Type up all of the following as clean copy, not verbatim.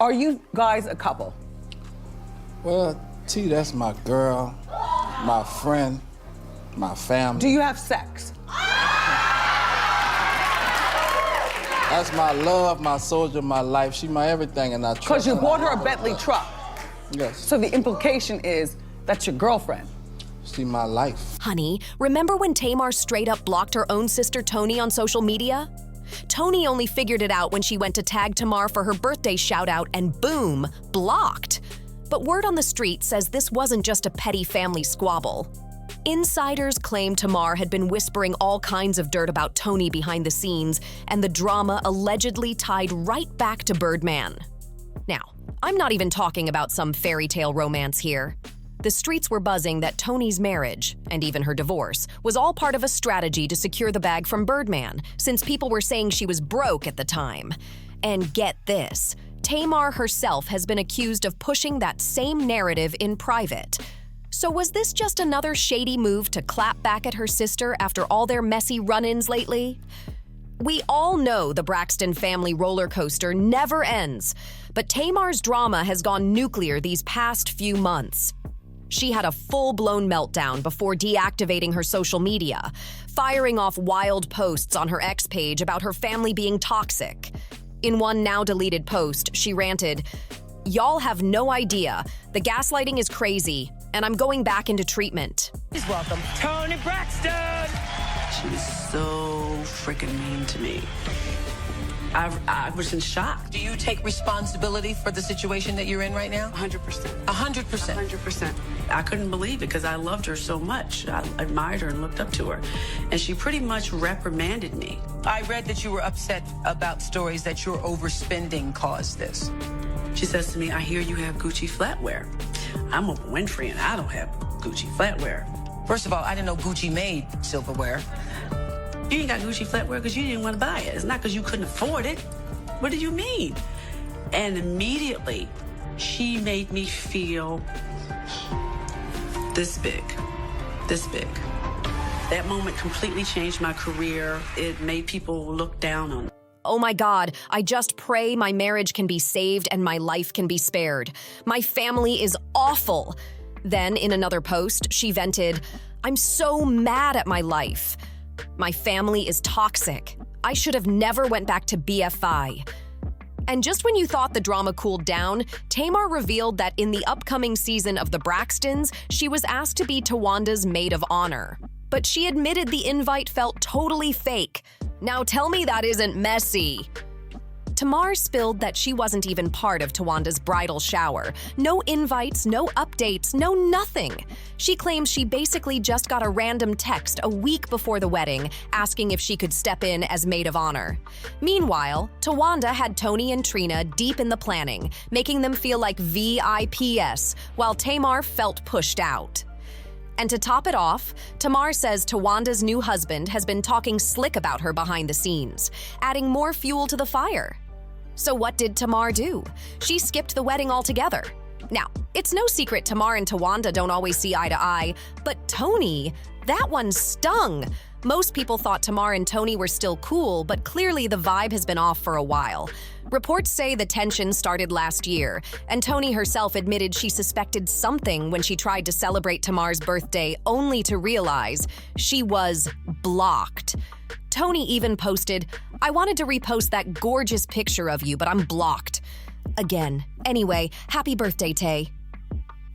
Are you guys a couple? Well, T, that's my girl, my friend, my family. Do you have sex? That's my love, my soldier, my life. She my everything, and I trust her. Because you bought her a Bentley truck. Yes. So the implication is that's your girlfriend. She my life. Honey, remember when Tamar straight up blocked her own sister Toni on social media? Toni only figured it out when she went to tag Tamar for her birthday shout-out and boom, blocked. But word on the street says this wasn't just a petty family squabble. Insiders claim Tamar had been whispering all kinds of dirt about Toni behind the scenes, and the drama allegedly tied right back to Birdman. Now, I'm not even talking about some fairy tale romance here. The streets were buzzing that Toni's marriage, and even her divorce, was all part of a strategy to secure the bag from Birdman, since people were saying she was broke at the time. And get this, Tamar herself has been accused of pushing that same narrative in private. So was this just another shady move to clap back at her sister after all their messy run-ins lately? We all know the Braxton family roller coaster never ends, but Tamar's drama has gone nuclear these past few months. She had a full-blown meltdown before deactivating her social media, firing off wild posts on her X page about her family being toxic. In one now-deleted post, she ranted, "Y'all have no idea. The gaslighting is crazy, and I'm going back into treatment." Please welcome Toni Braxton! She was so freaking mean to me. I was in shock. Do you take responsibility for the situation that you're in right now? 100%. 100%? 100%. I couldn't believe it because I loved her so much. I admired her and looked up to her. And she pretty much reprimanded me. I read that you were upset about stories that your overspending caused this. She says to me, "I hear you have Gucci flatware." I'm Oprah Winfrey and I don't have Gucci flatware. First of all, I didn't know Gucci made silverware. You ain't got Gucci flatware because you didn't want to buy it. It's not because you couldn't afford it. What did you mean? And immediately, she made me feel this big, this big. That moment completely changed my career. It made people look down on me. Oh my God, I just pray my marriage can be saved and my life can be spared. My family is awful. Then, in another post, she vented, "I'm so mad at my life. My family is toxic. I should have never went back to BFI." And just when you thought the drama cooled down, Tamar revealed that in the upcoming season of The Braxtons, she was asked to be Tawanda's maid of honor. But she admitted the invite felt totally fake. Now tell me that isn't messy. Tamar spilled that she wasn't even part of Tawanda's bridal shower. No invites, no updates, no nothing. She claims she basically just got a random text a week before the wedding asking if she could step in as maid of honor. Meanwhile, Tawanda had Toni and Trina deep in the planning, making them feel like VIPs, while Tamar felt pushed out. And to top it off, Tamar says Tawanda's new husband has been talking slick about her behind the scenes, adding more fuel to the fire. So what did Tamar do? She skipped the wedding altogether. Now, it's no secret Tamar and Tawanda don't always see eye to eye, but Toni, that one stung. Most people thought Tamar and Toni were still cool, but clearly the vibe has been off for a while. Reports say the tension started last year, and Toni herself admitted she suspected something when she tried to celebrate Tamar's birthday, only to realize she was blocked. Toni even posted, "I wanted to repost that gorgeous picture of you, but I'm blocked." Again. Anyway, happy birthday, Tay.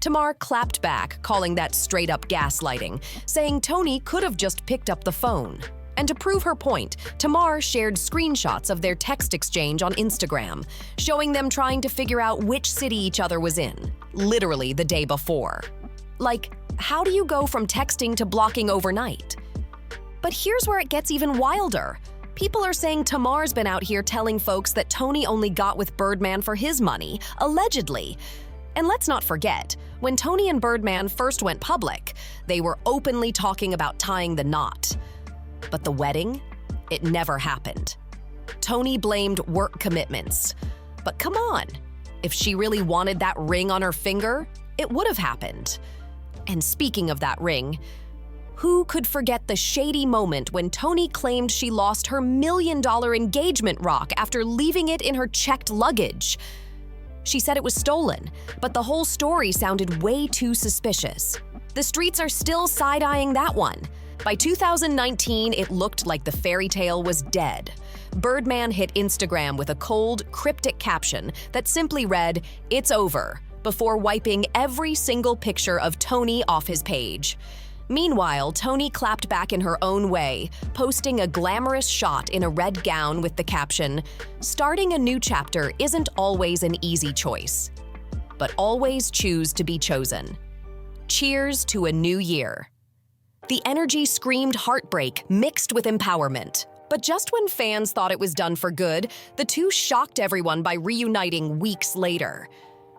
Tamar clapped back, calling that straight-up gaslighting, saying Toni could have just picked up the phone. And to prove her point, Tamar shared screenshots of their text exchange on Instagram, showing them trying to figure out which city each other was in, literally the day before. Like, how do you go from texting to blocking overnight? But here's where it gets even wilder. People are saying Tamar's been out here telling folks that Toni only got with Birdman for his money, allegedly. And let's not forget, when Toni and Birdman first went public, they were openly talking about tying the knot. But the wedding? It never happened. Toni blamed work commitments. But come on, if she really wanted that ring on her finger, it would have happened. And speaking of that ring, who could forget the shady moment when Toni claimed she lost her $1 million engagement rock after leaving it in her checked luggage? She said it was stolen, but the whole story sounded way too suspicious. The streets are still side-eyeing that one. By 2019, it looked like the fairy tale was dead. Birdman hit Instagram with a cold, cryptic caption that simply read, "It's over," before wiping every single picture of Toni off his page. Meanwhile, Toni clapped back in her own way, posting a glamorous shot in a red gown with the caption, "Starting a new chapter isn't always an easy choice, but always choose to be chosen. Cheers to a new year." The energy screamed heartbreak mixed with empowerment. But just when fans thought it was done for good, the two shocked everyone by reuniting weeks later.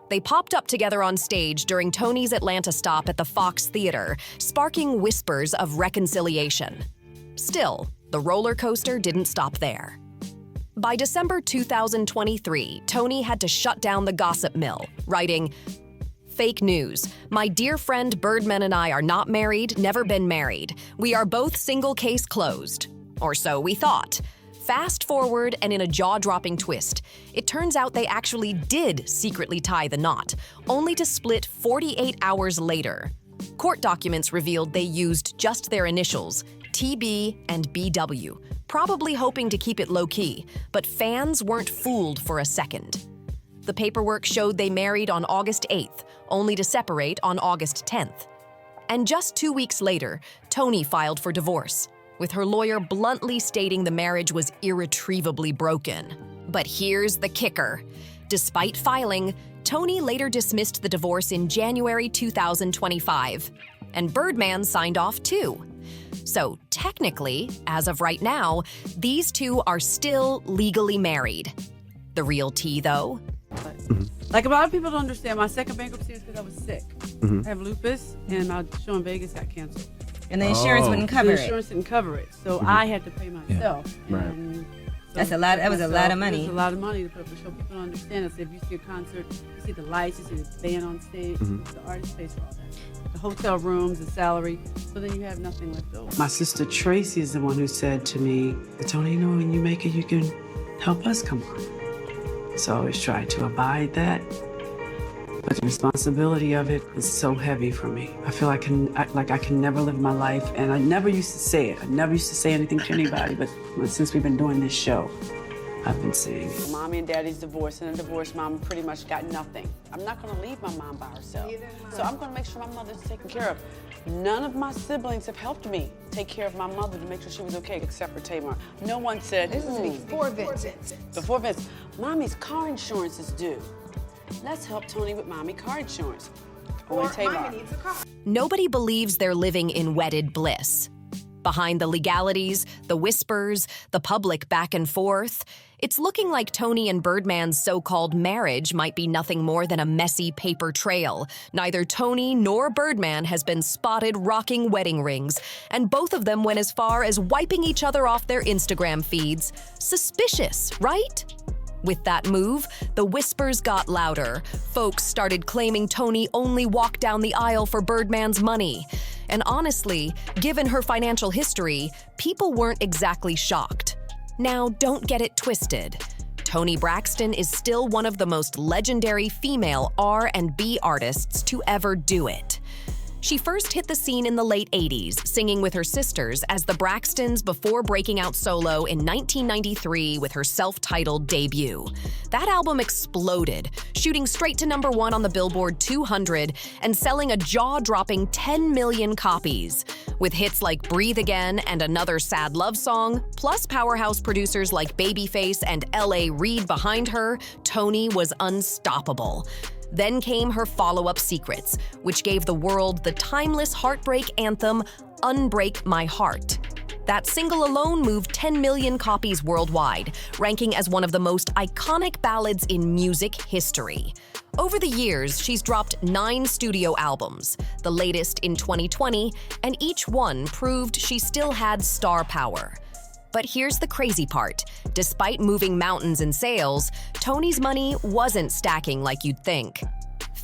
They popped up together on stage during Toni's Atlanta stop at the Fox Theater, sparking whispers of reconciliation. Still, the roller coaster didn't stop there. By December 2023, Toni had to shut down the gossip mill, writing, "Fake news. My dear friend Birdman and I are not married, never been married. We are both single, case closed. Or so we thought." Fast forward, and in a jaw-dropping twist, it turns out they actually did secretly tie the knot, only to split 48 hours later. Court documents revealed they used just their initials, TB and BW, probably hoping to keep it low-key, but fans weren't fooled for a second. The paperwork showed they married on August 8th, only to separate on August 10th. And just 2 weeks later, Toni filed for divorce, with her lawyer bluntly stating the marriage was irretrievably broken. But here's the kicker. Despite filing, Toni later dismissed the divorce in January 2025, and Birdman signed off too. So technically, as of right now, these two are still legally married. The real tea, though? Like a lot of people don't understand, my second bankruptcy is because I was sick. I have lupus, and my show in Vegas got canceled. And the insurance wouldn't cover The it. insurance didn't cover it, so I had to pay myself. Right. And so That's a lot. That was a lot of It money. was a lot of money to put up a show. People don't understand it. So if you see a concert, you see the lights, you see the band on stage, the artist pays for all that. The hotel rooms, the salary, so then you have nothing left over. My sister Tracy is the one who said to me, "Toni, you know, when you make it, you can help us come on." So I always try to abide that. But the responsibility of it is so heavy for me. I feel I can never live my life, and I never used to say it. I never used to say anything to anybody, but since we've been doing this show, I've been saying it. Mommy and Daddy's divorced, and a divorced mom pretty much got nothing. I'm not gonna leave my mom by herself. So I'm gonna make sure my mother's taken care of. None of my siblings have helped me take care of my mother to make sure she was okay, except for Tamar. No one said, This is before Vince. before Vince, Mommy's car insurance is due. Let's help Toni with Mommy car insurance. Or Tamar. Mommy needs a car. Nobody believes they're living in wedded bliss. Behind the legalities, the whispers, the public back and forth, it's looking like Toni and Birdman's so-called marriage might be nothing more than a messy paper trail. Neither Toni nor Birdman has been spotted rocking wedding rings, and both of them went as far as wiping each other off their Instagram feeds. Suspicious, right? With that move, the whispers got louder. Folks started claiming Toni only walked down the aisle for Birdman's money. And honestly, given her financial history, people weren't exactly shocked. Now, don't get it twisted. Toni Braxton is still one of the most legendary female R&B artists to ever do it. She first hit the scene in the late 80s, singing with her sisters as the Braxtons before breaking out solo in 1993 with her self-titled debut. That album exploded, shooting straight to #1 on the Billboard 200 and selling a jaw-dropping 10 million copies. With hits like Breathe Again and Another Sad Love Song, plus powerhouse producers like Babyface and L.A. Reid behind her, Toni was unstoppable. Then came her follow-up Secrets, which gave the world the timeless heartbreak anthem, Unbreak My Heart. That single alone moved 10 million copies worldwide, ranking as one of the most iconic ballads in music history. Over the years, she's dropped 9 studio albums, the latest in 2020, and each one proved she still had star power. But here's the crazy part. Despite moving mountains in sales, Toni's money wasn't stacking like you'd think.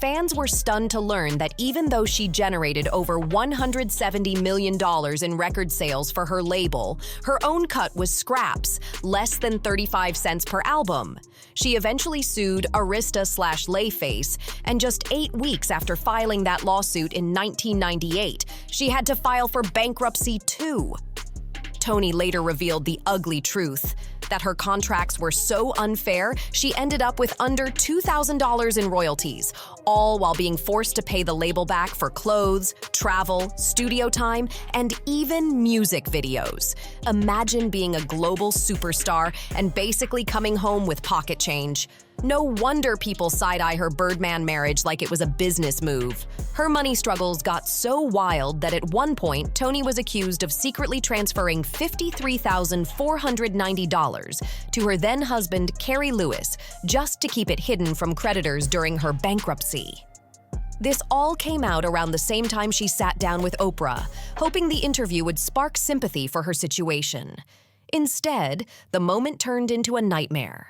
fans were stunned to learn that even though she generated over $170 million in record sales for her label, her own cut was scraps, less than 35 cents per album. She eventually sued Arista/Layface, and just 8 weeks after filing that lawsuit in 1998, she had to file for bankruptcy too. Toni later revealed the ugly truth, that her contracts were so unfair, she ended up with under $2,000 in royalties, all while being forced to pay the label back for clothes, travel, studio time, and even music videos. Imagine being a global superstar and basically coming home with pocket change. No wonder people side-eye her Birdman marriage like it was a business move. Her money struggles got so wild that at one point, Toni was accused of secretly transferring $53,490 to her then-husband, Kerry Lewis, just to keep it hidden from creditors during her bankruptcy. This all came out around the same time she sat down with Oprah, hoping the interview would spark sympathy for her situation. Instead, the moment turned into a nightmare.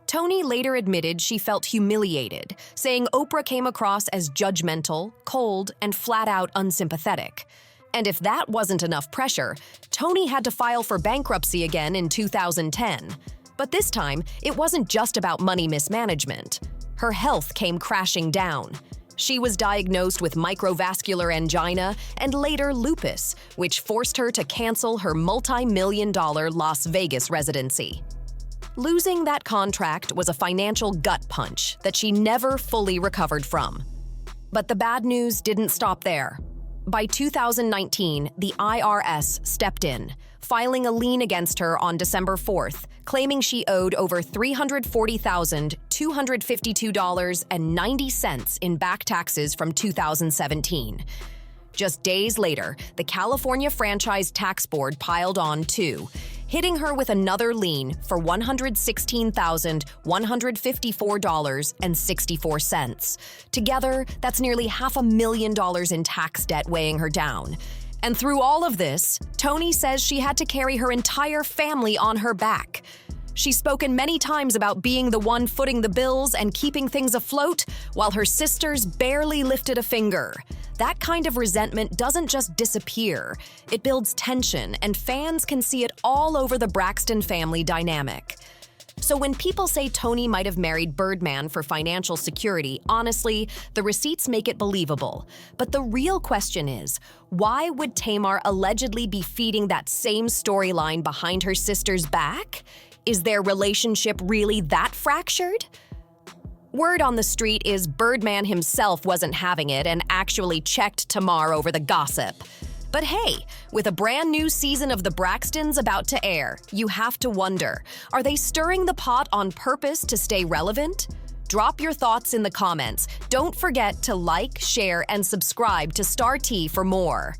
Toni later admitted she felt humiliated, saying Oprah came across as judgmental, cold, and flat-out unsympathetic. And if that wasn't enough pressure, Toni had to file for bankruptcy again in 2010. But this time, it wasn't just about money mismanagement. Her health came crashing down. She was diagnosed with microvascular angina and later lupus, which forced her to cancel her multi-million-dollar Las Vegas residency. Losing that contract was a financial gut punch that she never fully recovered from. But the bad news didn't stop there. By 2019, the IRS stepped in, filing a lien against her on December 4th, claiming she owed over $340,252.90 in back taxes from 2017. Just days later, the California Franchise Tax Board piled on too, hitting her with another lien for $116,154.64. Together, that's nearly $500,000 in tax debt weighing her down. And through all of this, Toni says she had to carry her entire family on her back. She's spoken many times about being the one footing the bills and keeping things afloat, while her sisters barely lifted a finger. That kind of resentment doesn't just disappear. It builds tension, and fans can see it all over the Braxton family dynamic. So when people say Toni might have married Birdman for financial security, honestly, the receipts make it believable. But the real question is, why would Tamar allegedly be feeding that same storyline behind her sister's back? Is their relationship really that fractured? Word on the street is Birdman himself wasn't having it and actually checked Tamar over the gossip. But hey, with a brand new season of The Braxtons about to air, you have to wonder, are they stirring the pot on purpose to stay relevant? Drop your thoughts in the comments. Don't forget to like, share, and subscribe to Star T for more.